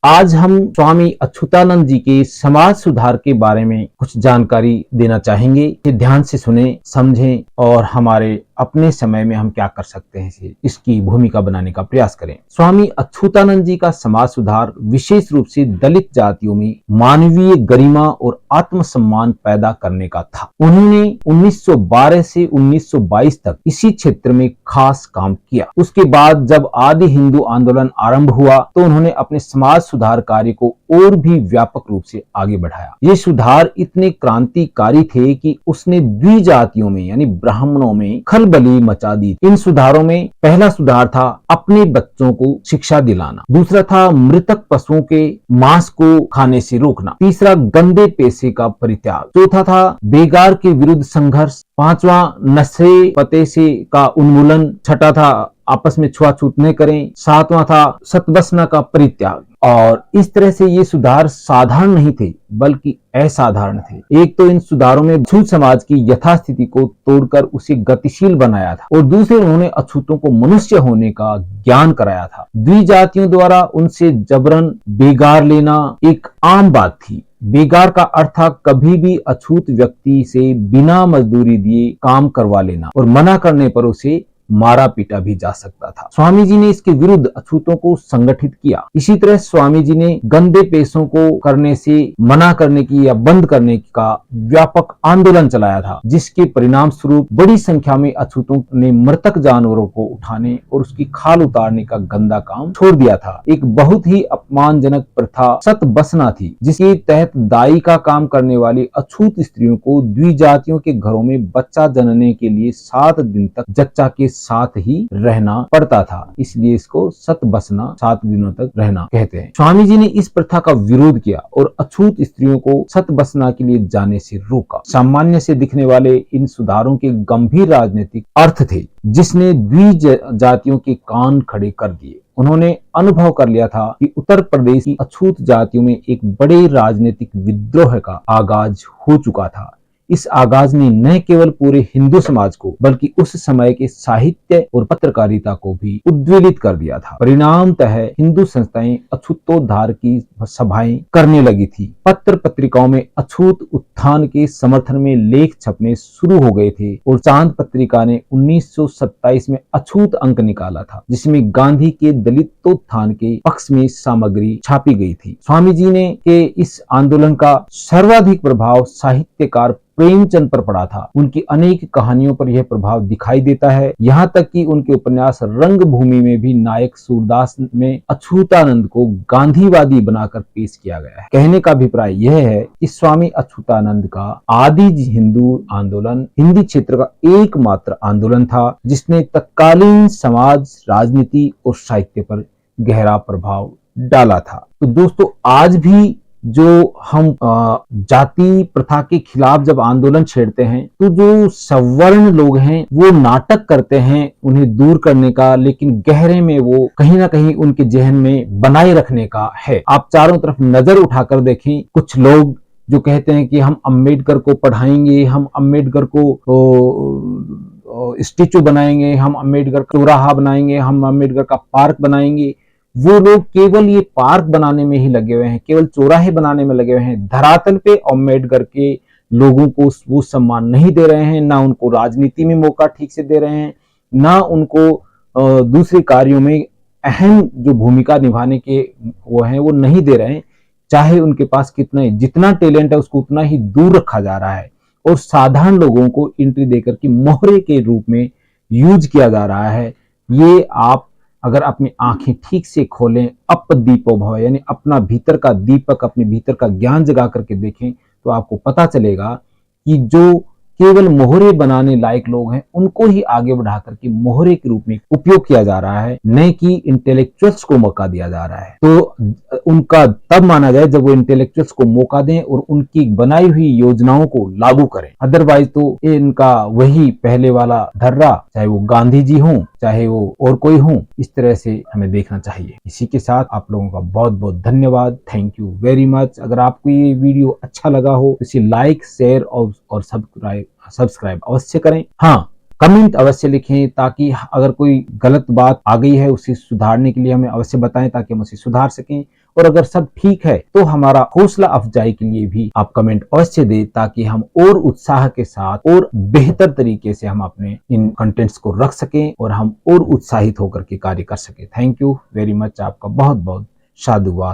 आज हम स्वामी अच्युतानंद जी के समाज सुधार के बारे में कुछ जानकारी देना चाहेंगे। ये ध्यान से सुने, समझें और हमारे अपने समय में हम क्या कर सकते हैं इसकी भूमिका बनाने का प्रयास करें। स्वामी अच्युतानंद जी का समाज सुधार विशेष रूप से दलित जातियों में मानवीय गरिमा और आत्मसम्मान पैदा करने का था। उन्होंने 1912 से 1922 तक इसी क्षेत्र में खास काम किया। उसके बाद जब आदि हिंदू आंदोलन आरंभ हुआ तो उन्होंने अपने समाज सुधार कार्य को और भी व्यापक रूप से आगे बढ़ाया। ये सुधार इतने क्रांतिकारी थे कि उसने द्विजातियों में यानी ब्राह्मणों में खलबली मचा दी। इन सुधारों में पहला सुधार था अपने बच्चों को शिक्षा दिलाना, दूसरा था मृतक पशुओं के मांस को खाने से रोकना, तीसरा गंदे पैसे का परित्याग, चौथा था बेगार के विरुद्ध संघर्ष, पांचवा नशे पते से का उन्मूलन, छठा था आपस में छुआछूत न करें, सातवां था सतबसना का परित्याग। और इस तरह से ये सुधार साधारण नहीं थे बल्कि असाधारण थे। एक तो इन सुधारों में अछूत समाज की यथास्थिति को तोड़कर उसे गतिशील बनाया था और दूसरे उन्होंने अछूतों को मनुष्य होने का ज्ञान कराया था। द्विजातियों द्वारा उनसे जबरन बेगार लेना एक आम बात थी। बेगार का अर्थ था कभी भी अछूत व्यक्ति से बिना मजदूरी दिए काम करवा लेना और मना करने पर उसे मारा पीटा भी जा सकता था। स्वामी जी ने इसके विरुद्ध अछूतों को संगठित किया। इसी तरह स्वामी जी ने गंदे पैसों को करने से मना करने की या बंद करने का व्यापक आंदोलन चलाया था, जिसके परिणाम स्वरूप बड़ी संख्या में अछूतों ने मृतक जानवरों को उठाने और उसकी खाल उतारने का गंदा काम छोड़ दिया था। एक बहुत ही अपमानजनक प्रथा सतबसना थी, जिसके तहत दाई का काम करने वाली अछूत स्त्रियों को द्विजातियों के घरों में बच्चा जनने के लिए 7 दिन तक जच्चा के साथ ही रहना पड़ता था, इसलिए इसको सतबसना 7 दिनों तक रहना कहते हैं। स्वामी जी ने इस प्रथा का विरोध किया और अछूत स्त्रियों को सतबसना के लिए जाने से रोका। सामान्य से दिखने वाले इन सुधारों के गंभीर राजनीतिक अर्थ थे, जिसने द्विजातियों के कान खड़े कर दिए। उन्होंने अनुभव कर लिया था कि उत्तर प्रदेश की अछूत जातियों में एक बड़े राजनीतिक विद्रोह का आगाज हो चुका था। इस आगाज ने न केवल पूरे हिंदू समाज को बल्कि उस समय के साहित्य और पत्रकारिता को भी उद्वेलित कर दिया था। परिणामतः हिंदू संस्थाएं अछूतोद्धार की सभाएं करने लगी थी। पत्र पत्रिकाओं में अछूत उत्थान के समर्थन में लेख छपने शुरू हो गए थे और चांद पत्रिका ने 1927 में अछूत अंक निकाला था, जिसमें गांधी के दलितोत्थान के पक्ष में सामग्री छापी गई थी। स्वामी जी ने के इस आंदोलन का सर्वाधिक प्रभाव साहित्यकार प्रेमचंद पर पड़ा था। उनकी अनेक कहानियों पर यह प्रभाव दिखाई देता है। यहाँ तक कि उनके उपन्यास रंगभूमि में भी नायक सूरदास में अच्युतानंद को गांधीवादी बनाकर पेश किया गया है। कहने का अभिप्राय यह है कि स्वामी अच्युतानंद का आदि हिंदू आंदोलन हिंदी क्षेत्र का एकमात्र आंदोलन था, जिसने तत्कालीन समाज, राजनीति और साहित्य पर गहरा प्रभाव डाला था। तो दोस्तों, आज भी जो हम जाति प्रथा के खिलाफ जब आंदोलन छेड़ते हैं तो जो सवर्ण लोग हैं वो नाटक करते हैं उन्हें दूर करने का, लेकिन गहरे में वो कहीं ना कहीं उनके जहन में बनाए रखने का है। आप चारों तरफ नजर उठाकर देखें, कुछ लोग जो कहते हैं कि हम अम्बेडकर को पढ़ाएंगे, हम अम्बेडकर को स्टेचू बनाएंगे, हम अम्बेडकर चौराहा बनाएंगे, हम अम्बेडकर का पार्क बनाएंगे, वो लोग केवल ये पार्क बनाने में ही लगे हुए हैं, केवल चौराहे बनाने में लगे हुए हैं। धरातल पे अम्बेडकर के लोगों को वो सम्मान नहीं दे रहे हैं, ना उनको राजनीति में मौका ठीक से दे रहे हैं, ना उनको दूसरे कार्यों में अहम जो भूमिका निभाने के वो हैं वो नहीं दे रहे हैं। चाहे उनके पास जितना टैलेंट है उसको उतना ही दूर रखा जा रहा है और साधारण लोगों को एंट्री देकर के मोहरे के रूप में यूज किया जा रहा है। ये आप अगर अपनी आंखें ठीक से खोलें, अपदीपो भव यानी अपना भीतर का दीपक, अपने भीतर का ज्ञान जगा करके देखें तो आपको पता चलेगा कि जो केवल मोहरे बनाने लायक लोग हैं उनको ही आगे बढ़ा करके मोहरे के रूप में उपयोग किया जा रहा है, न कि इंटेलेक्चुअल्स को मौका दिया जा रहा है। तो उनका तब माना जाए जब वो इंटेलेक्चुअल्स को मौका दें और उनकी बनाई हुई योजनाओं को लागू करें। अदरवाइज तो इनका वही पहले वाला धर्रा, चाहे वो गांधी जी हों चाहे वो और कोई हों, इस तरह से हमें देखना चाहिए। इसी के साथ आप लोगों का बहुत बहुत धन्यवाद। Thank you very much. अगर आपको ये वीडियो अच्छा लगा हो तो इसे लाइक, शेयर और सब्सक्राइब अवश्य करें। हाँ, कमेंट अवश्य लिखें ताकि अगर कोई गलत बात आ गई है उसे सुधारने के लिए हमें अवश्य बताएं ताकि हम उसे सुधार सकें। और अगर सब ठीक है तो हमारा हौसला अफजाई के लिए भी आप कमेंट अवश्य दें, ताकि हम और उत्साह के साथ और बेहतर तरीके से हम अपने इन कंटेंट्स को रख सकें और हम और उत्साहित होकर के कार्य कर सकें। थैंक यू वेरी मच, आपका बहुत बहुत साधुवाद।